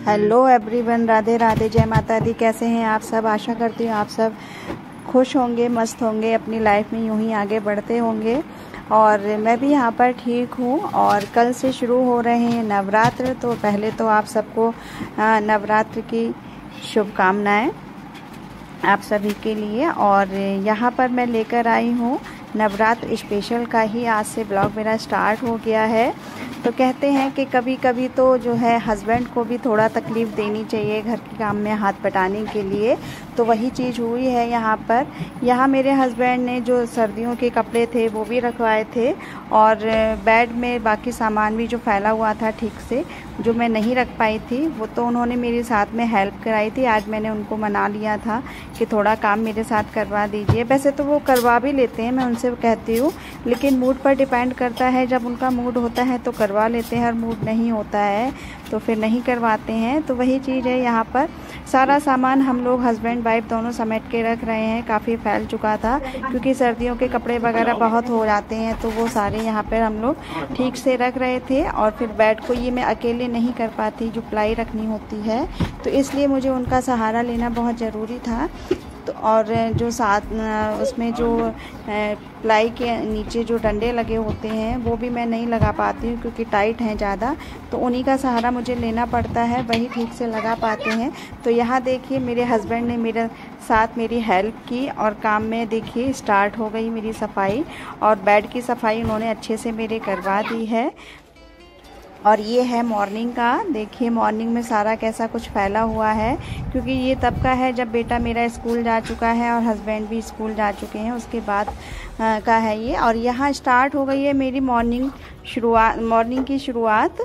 Hello everyone, Radhe Radhe, जय माता दी। कैसे हैं आप सब? आशा करती हूँ आप सब खुश होंगे, मस्त होंगे, अपनी लाइफ में यूं ही आगे बढ़ते होंगे। और मैं भी यहाँ पर ठीक हूँ। और कल से शुरू हो रहे हैं नवरात्र। तो पहले तो आप सबको नवरात्र की शुभकामनाएं आप सभी के लिए। और यहाँ पर मैं लेकर आई हूँ नवरात्र स्पेशल का ही आज से ब्लॉग मेरा स्टार्ट हो गया है। तो कहते हैं कि कभी कभी तो जो है हस्बैंड को भी थोड़ा तकलीफ़ देनी चाहिए घर के काम में हाथ बटाने के लिए। तो वही चीज़ हुई है यहाँ पर। यहाँ मेरे हस्बैंड ने जो सर्दियों के कपड़े थे वो भी रखवाए थे, और बेड में बाकी सामान भी जो फैला हुआ था ठीक से, जो मैं नहीं रख पाई थी, वो तो उन्होंने मेरे साथ में हेल्प कराई थी। आज मैंने उनको मना लिया था कि थोड़ा काम मेरे साथ करवा दीजिए। वैसे तो वो करवा भी लेते हैं, मैं उनसे कहती हूँ, लेकिन मूड पर डिपेंड करता है। जब उनका मूड होता है तो करवा लेते हैं, हर मूड नहीं होता है तो फिर नहीं करवाते हैं। तो वही चीज़ है यहाँ पर। सारा सामान हम लोग हस्बैंड वाइफ दोनों समेट के रख रहे हैं। काफ़ी फैल चुका था क्योंकि सर्दियों के कपड़े वगैरह बहुत हो जाते हैं, तो वो सारे यहाँ पर हम लोग ठीक से रख रहे थे। और फिर बेड को ये मैं अकेले नहीं कर पाती, जो प्लाई रखनी होती है, तो इसलिए मुझे उनका सहारा लेना बहुत ज़रूरी था। तो और जो साथ उसमें जो प्लाई के नीचे जो डंडे लगे होते हैं वो भी मैं नहीं लगा पाती हूँ क्योंकि टाइट हैं ज़्यादा, तो उन्हीं का सहारा मुझे लेना पड़ता है, वही ठीक से लगा पाते हैं। तो यहाँ देखिए मेरे हस्बैंड ने मेरे साथ मेरी हेल्प की और काम में देखिए स्टार्ट हो गई मेरी सफाई। और बेड की सफाई उन्होंने अच्छे से मेरे करवा दी है। और ये है मॉर्निंग का, देखिए मॉर्निंग में सारा कैसा कुछ फैला हुआ है, क्योंकि ये तब का है जब बेटा मेरा स्कूल जा चुका है और हस्बैंड भी स्कूल जा चुके हैं, उसके बाद का है ये। और यहाँ स्टार्ट हो गई है मेरी मॉर्निंग की शुरुआत।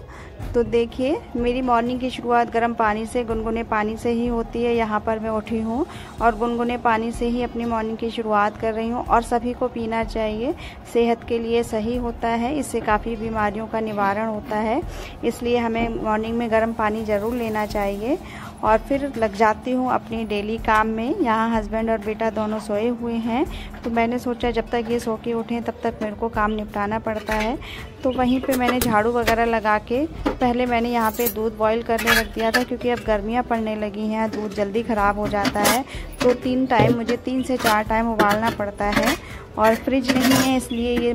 तो देखिए मेरी मॉर्निंग की शुरुआत गर्म पानी से, गुनगुने पानी से ही होती है। यहाँ पर मैं उठी हूँ और गुनगुने पानी से ही अपनी मॉर्निंग की शुरुआत कर रही हूँ। और सभी को पीना चाहिए, सेहत के लिए सही होता है, इससे काफ़ी बीमारियों का निवारण होता है। इसलिए हमें मॉर्निंग में गर्म पानी ज़रूर लेना चाहिए। और फिर लग जाती हूँ अपनी डेली काम में। यहाँ हस्बैंड और बेटा दोनों सोए हुए हैं, तो मैंने सोचा जब तक ये सो के उठें तब तक मेरे को काम निपटाना पड़ता है। तो वहीं पे मैंने झाड़ू वगैरह लगा के पहले मैंने यहाँ पे दूध बॉईल करने रख दिया था, क्योंकि अब गर्मियाँ पड़ने लगी हैं, दूध जल्दी ख़राब हो जाता है। तो 3 से 4 टाइम उबालना पड़ता है। और फ्रिज नहीं है इसलिए ये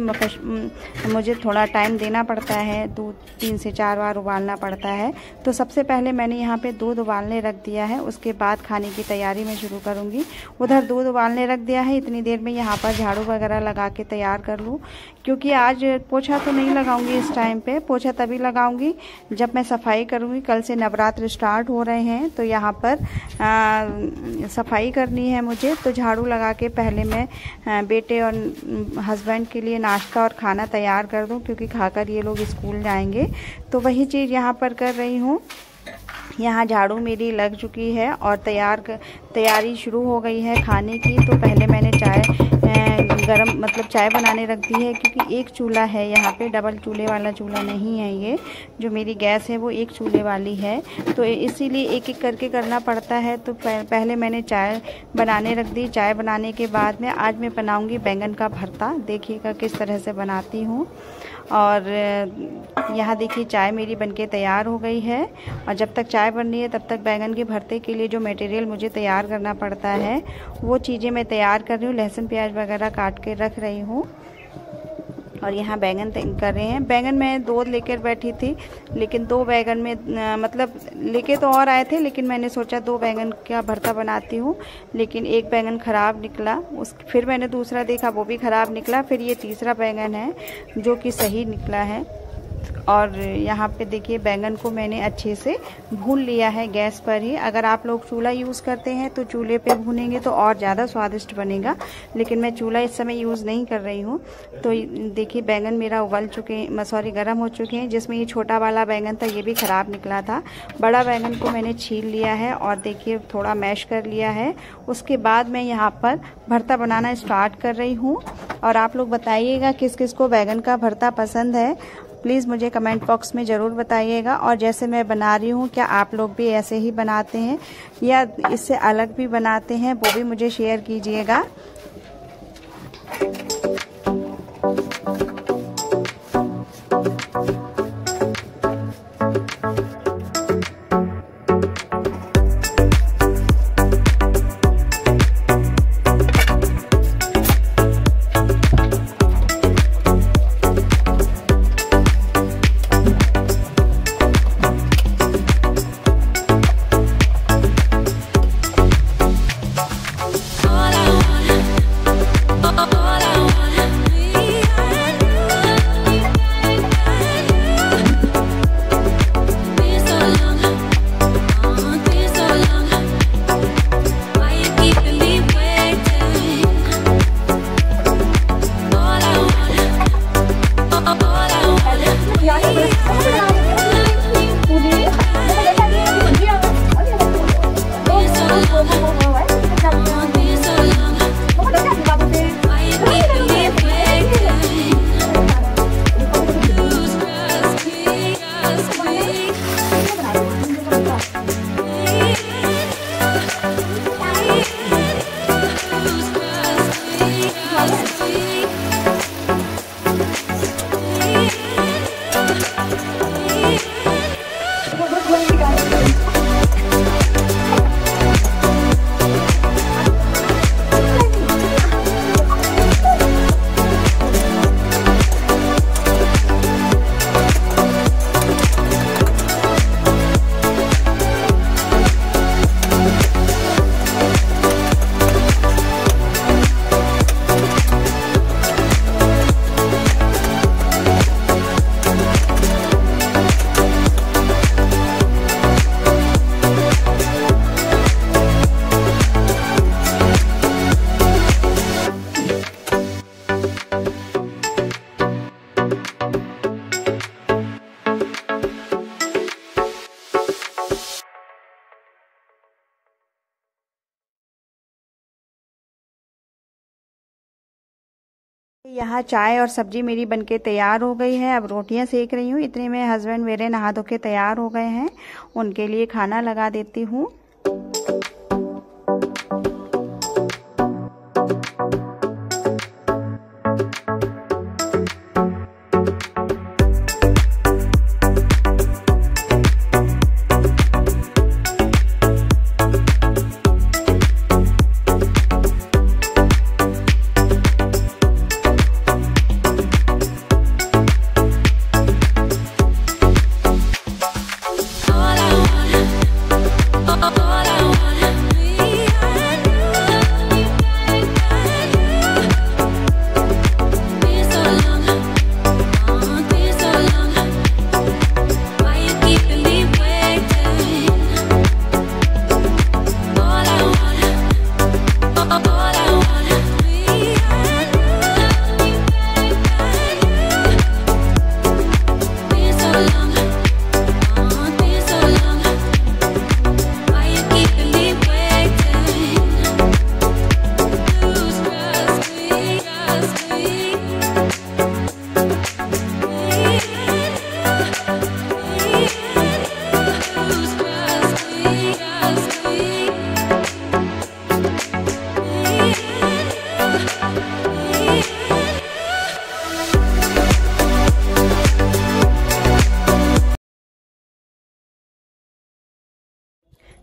मुझे थोड़ा टाइम देना पड़ता है, दूध 3 से 4 बार उबालना पड़ता है। तो सबसे पहले मैंने यहाँ पे दूध उबालने रख दिया है, उसके बाद खाने की तैयारी मैं शुरू करूँगी। उधर दूध उबालने रख दिया है, इतनी देर में यहाँ पर झाड़ू वगैरह लगा के तैयार कर लूँ, क्योंकि आज पोछा तो नहीं लगाऊंगी इस टाइम पे। पोछा तभी लगाऊंगी जब मैं सफाई करूँगी। कल से नवरात्र स्टार्ट हो रहे हैं, तो यहाँ पर सफाई करनी है मुझे। तो झाड़ू लगा के पहले मैं बेटे और हस्बैंड के लिए नाश्ता और खाना तैयार कर दूं, क्योंकि खाकर ये लोग स्कूल जाएंगे। तो वही चीज़ यहाँ पर कर रही हूँ। यहाँ झाड़ू मेरी लग चुकी है और तैयारी शुरू हो गई है खाने की। तो पहले मैंने चाय बनाने रख दी है, क्योंकि एक चूल्हा है यहाँ पे, डबल चूल्हे वाला चूल्हा नहीं है ये। जो मेरी गैस है वो एक चूल्हे वाली है, तो इसीलिए एक एक करके करना पड़ता है। तो पहले मैंने चाय बनाने रख दी। चाय बनाने के बाद में आज मैं बनाऊँगी बैंगन का भरता। देखिएगा किस तरह से बनाती हूँ। और यहाँ देखिए चाय मेरी बनके तैयार हो गई है। और जब तक चाय बन रही है तब तक बैंगन के भरते के लिए जो मटेरियल मुझे तैयार करना पड़ता है वो चीज़ें मैं तैयार कर रही हूँ। लहसुन प्याज वगैरह काट के रख रही हूँ। और यहाँ बैंगन कर रहे हैं। बैंगन मैं 2 लेकर बैठी थी, लेकिन 2 बैंगन में मतलब लेके तो और आए थे, लेकिन मैंने सोचा 2 बैंगन का भरता बनाती हूँ, लेकिन एक बैंगन ख़राब निकला। फिर मैंने दूसरा देखा, वो भी ख़राब निकला। फिर ये तीसरा बैंगन है जो कि सही निकला है। और यहाँ पे देखिए बैंगन को मैंने अच्छे से भून लिया है गैस पर ही। अगर आप लोग चूल्हा यूज़ करते हैं तो चूल्हे पे भूनेंगे तो और ज़्यादा स्वादिष्ट बनेगा, लेकिन मैं चूल्हा इस समय यूज़ नहीं कर रही हूँ। तो देखिए बैंगन मेरा गर्म हो चुके हैं। जिसमें ये छोटा वाला बैंगन था ये भी ख़राब निकला था। बड़ा बैंगन को मैंने छील लिया है और देखिए थोड़ा मैश कर लिया है। उसके बाद मैं यहाँ पर भरता बनाना स्टार्ट कर रही हूँ। और आप लोग बताइएगा किस किस को बैंगन का भरता पसंद है, प्लीज़ मुझे कमेंट बॉक्स में ज़रूर बताइएगा। और जैसे मैं बना रही हूँ, क्या आप लोग भी ऐसे ही बनाते हैं या इससे अलग भी बनाते हैं, वो भी मुझे शेयर कीजिएगा। यहाँ चाय और सब्जी मेरी बनके तैयार हो गई है। अब रोटियां सेक रही हूँ। इतने में हस्बैंड मेरे नहा धो के तैयार हो गए हैं। उनके लिए खाना लगा देती हूँ।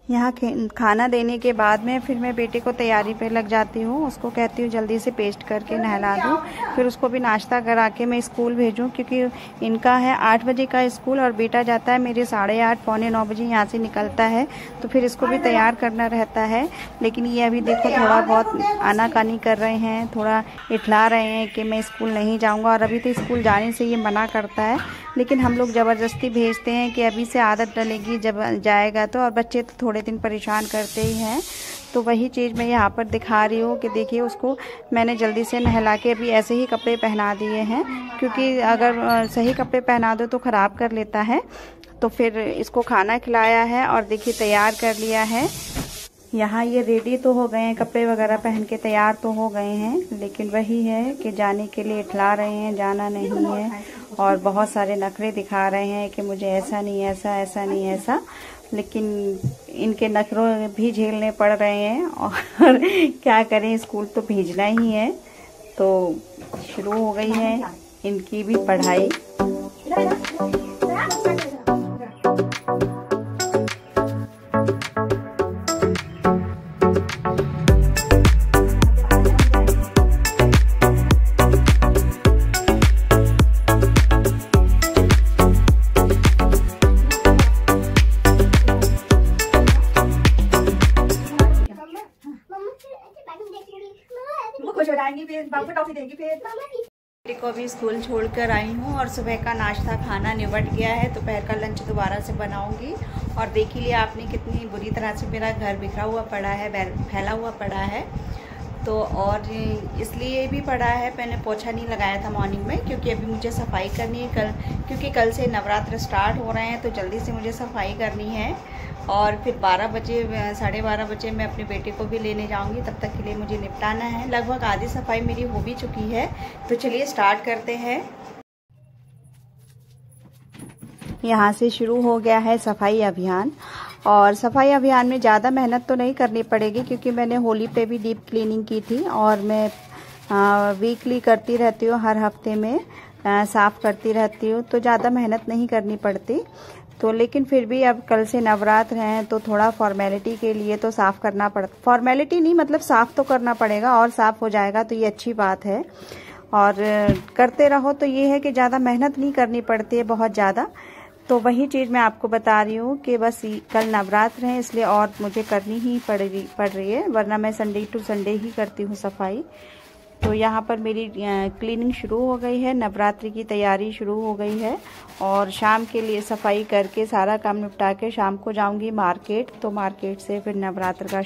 यहाँ खाना देने के बाद में फिर मैं बेटे को तैयारी पे लग जाती हूँ। उसको कहती हूँ जल्दी से पेस्ट करके नहला दूँ, फिर उसको भी नाश्ता करा के मैं स्कूल भेजूँ, क्योंकि इनका है 8 बजे का स्कूल और बेटा जाता है मेरे 8:30 पौने 9 बजे यहाँ से निकलता है, तो फिर इसको भी तैयार करना रहता है। लेकिन ये अभी देखो थोड़ा बहुत आनाकानी कर रहे हैं, थोड़ा इठला रहे हैं कि मैं स्कूल नहीं जाऊँगा, और अभी तो स्कूल जाने से ये मना करता है, लेकिन हम लोग ज़बरदस्ती भेजते हैं कि अभी से आदत डलेगी जब जाएगा तो। और बच्चे तो थोड़े दिन परेशान करते ही हैं, तो वही चीज़ मैं यहाँ पर दिखा रही हूँ कि देखिए उसको मैंने जल्दी से नहला के अभी ऐसे ही कपड़े पहना दिए हैं, क्योंकि अगर सही कपड़े पहना दो तो ख़राब कर लेता है। तो फिर इसको खाना खिलाया है और देखिए तैयार कर लिया है। यहाँ ये रेडी तो हो गए हैं, कपड़े वगैरह पहन के तैयार तो हो गए हैं, लेकिन वही है कि जाने के लिए इठला रहे हैं, जाना नहीं है, और बहुत सारे नखरे दिखा रहे हैं कि मुझे ऐसा नहीं ऐसा, ऐसा नहीं ऐसा। लेकिन इनके नखरों भी झेलने पड़ रहे हैं, और क्या करें, स्कूल तो भेजना ही है। तो शुरू हो गई है इनकी भी पढ़ाई। बेटे को अभी स्कूल छोड़कर आई हूँ और सुबह का नाश्ता खाना निपट गया है। दोपहर का लंच दोबारा से बनाऊंगी। और देख ही लिया आपने कितनी बुरी तरह से मेरा घर बिखरा हुआ पड़ा है, फैला हुआ पड़ा है। तो और इसलिए भी पड़ा है, मैंने पोछा नहीं लगाया था मॉर्निंग में, क्योंकि अभी मुझे सफाई करनी है क्योंकि कल से नवरात्र स्टार्ट हो रहे हैं, तो जल्दी से मुझे सफाई करनी है। और फिर 12 बजे 12:30 बजे मैं अपने बेटे को भी लेने जाऊंगी, तब तक के लिए मुझे निपटाना है। लगभग आधी सफाई मेरी हो भी चुकी है, तो चलिए स्टार्ट करते हैं। यहाँ से शुरू हो गया है सफाई अभियान, और सफाई अभियान में ज़्यादा मेहनत तो नहीं करनी पड़ेगी, क्योंकि मैंने होली पे भी डीप क्लीनिंग की थी, और मैं वीकली करती रहती हूँ हर हफ्ते में। साफ़ करती रहती हूँ, तो ज़्यादा मेहनत नहीं करनी पड़ती। तो लेकिन फिर भी अब कल से नवरात्र हैं तो थोड़ा फॉर्मेलिटी के लिए तो साफ़ करना पड़ता, फॉर्मेलिटी नहीं मतलब साफ़ तो करना पड़ेगा, और साफ़ हो जाएगा तो ये अच्छी बात है। और करते रहो तो ये है कि ज़्यादा मेहनत नहीं करनी पड़ती है बहुत ज़्यादा। तो वही चीज़ मैं आपको बता रही हूँ कि बस कल नवरात्र हैं इसलिए और मुझे करनी ही पड़ रही है, वरना मैं संडे टू संडे ही करती हूँ सफाई। तो यहाँ पर मेरी क्लीनिंग शुरू हो गई है, नवरात्रि की तैयारी शुरू हो गई है। और शाम के लिए सफाई करके सारा काम निपटा के शाम को जाऊंगी मार्केट, तो मार्केट से फिर नवरात्र का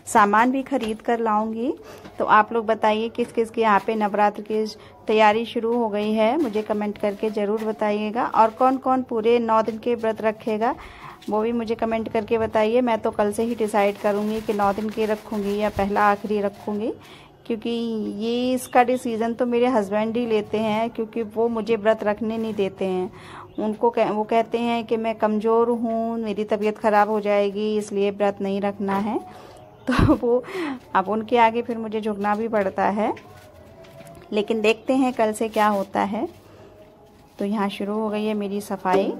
सामान भी खरीद कर लाऊंगी। तो आप लोग बताइए किस किस के यहाँ पे नवरात्र की तैयारी शुरू हो गई है, मुझे कमेंट करके ज़रूर बताइएगा। और कौन कौन पूरे 9 दिन के व्रत रखेगा वो भी मुझे कमेंट करके बताइए। मैं तो कल से ही डिसाइड करूँगी कि 9 दिन के रखूँगी या पहला आखिरी रखूँगी, क्योंकि ये इसका डिसीज़न तो मेरे हस्बैंड ही लेते हैं, क्योंकि वो मुझे व्रत रखने नहीं देते हैं। वो कहते हैं कि मैं कमज़ोर हूँ, मेरी तबीयत ख़राब हो जाएगी, इसलिए व्रत नहीं रखना है। तो वो अब उनके आगे फिर मुझे झुकना भी पड़ता है, लेकिन देखते हैं कल से क्या होता है। तो यहाँ शुरू हो गई है मेरी सफाई।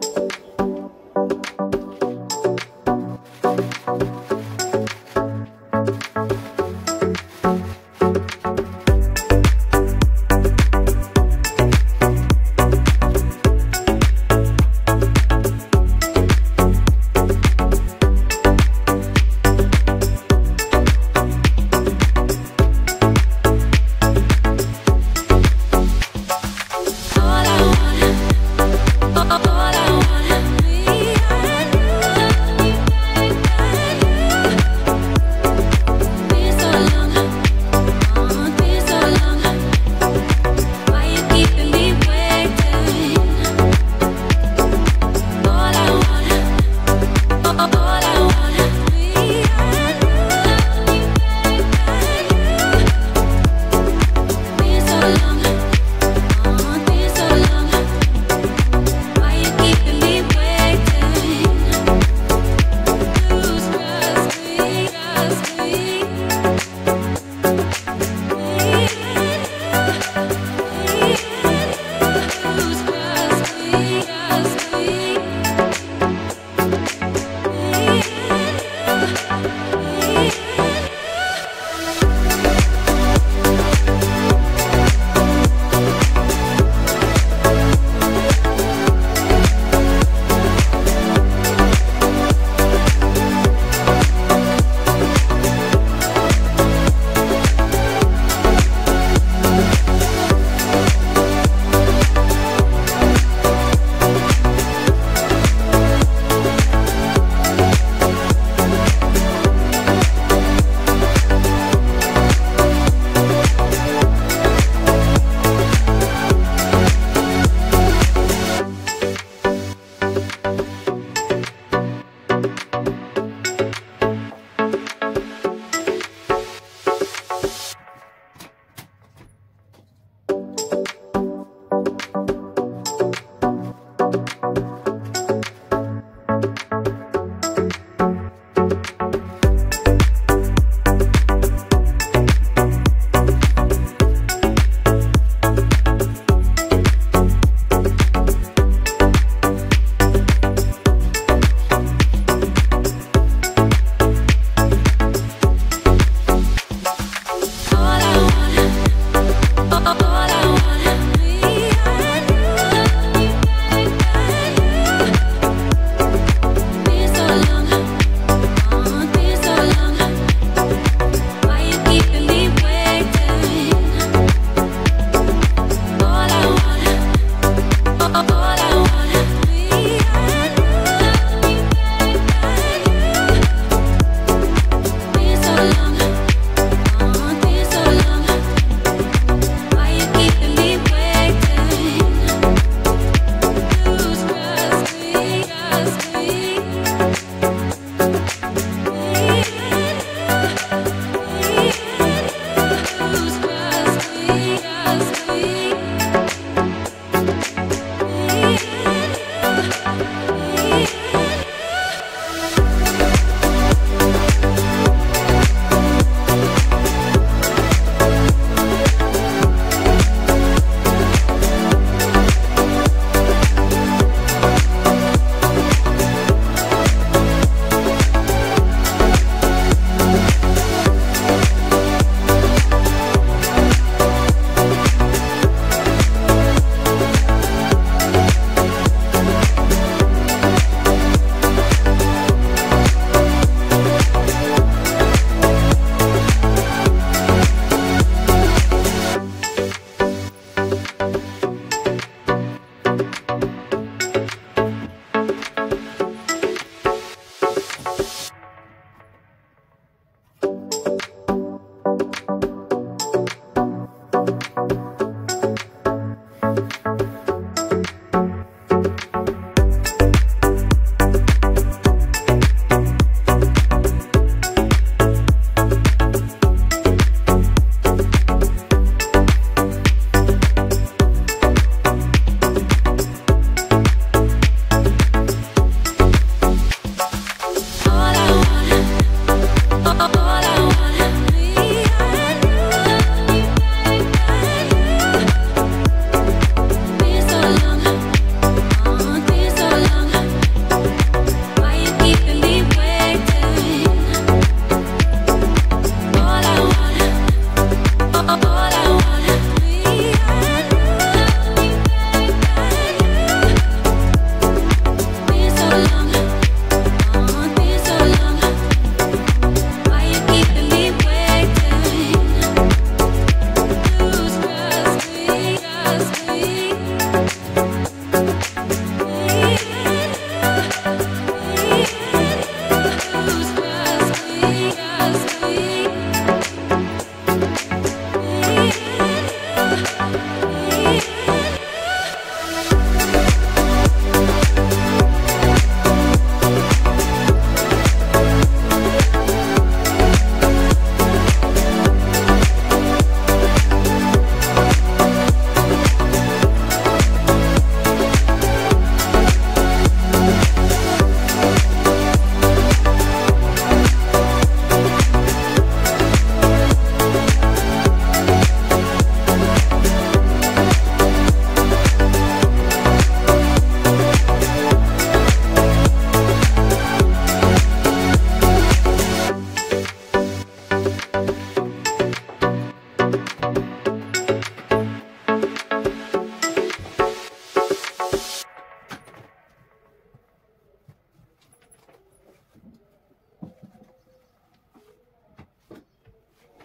All I want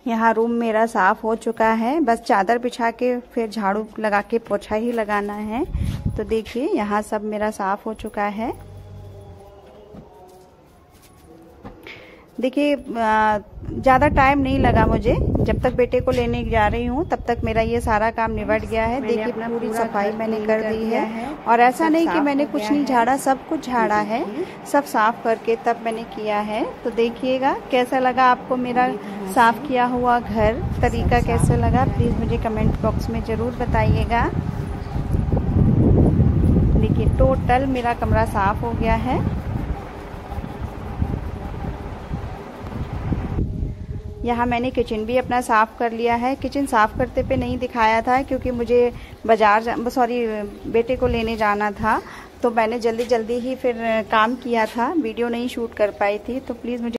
यहाँ रूम मेरा साफ हो चुका है, बस चादर बिछा के फिर झाड़ू लगा के पोछा ही लगाना है। तो देखिए यहाँ सब मेरा साफ हो चुका है। देखिए ज़्यादा टाइम नहीं लगा मुझे, जब तक बेटे को लेने जा रही हूँ तब तक मेरा ये सारा काम निपट गया है। देखिए पूरी सफाई मैंने कर दी है, और ऐसा नहीं कि मैंने कुछ नहीं झाड़ा, सब कुछ झाड़ा है, सब साफ करके तब मैंने किया है। तो देखिएगा कैसा लगा आपको मेरा साफ किया हुआ घर, तरीका कैसा लगा, प्लीज़ मुझे कमेंट बॉक्स में ज़रूर बताइएगा। देखिए टोटल मेरा कमरा साफ हो गया है। यहाँ मैंने किचन भी अपना साफ़ कर लिया है। किचन साफ़ करते पे नहीं दिखाया था क्योंकि मुझे बेटे को लेने जाना था, तो मैंने जल्दी जल्दी ही फिर काम किया था, वीडियो नहीं शूट कर पाई थी। तो प्लीज़ मुझे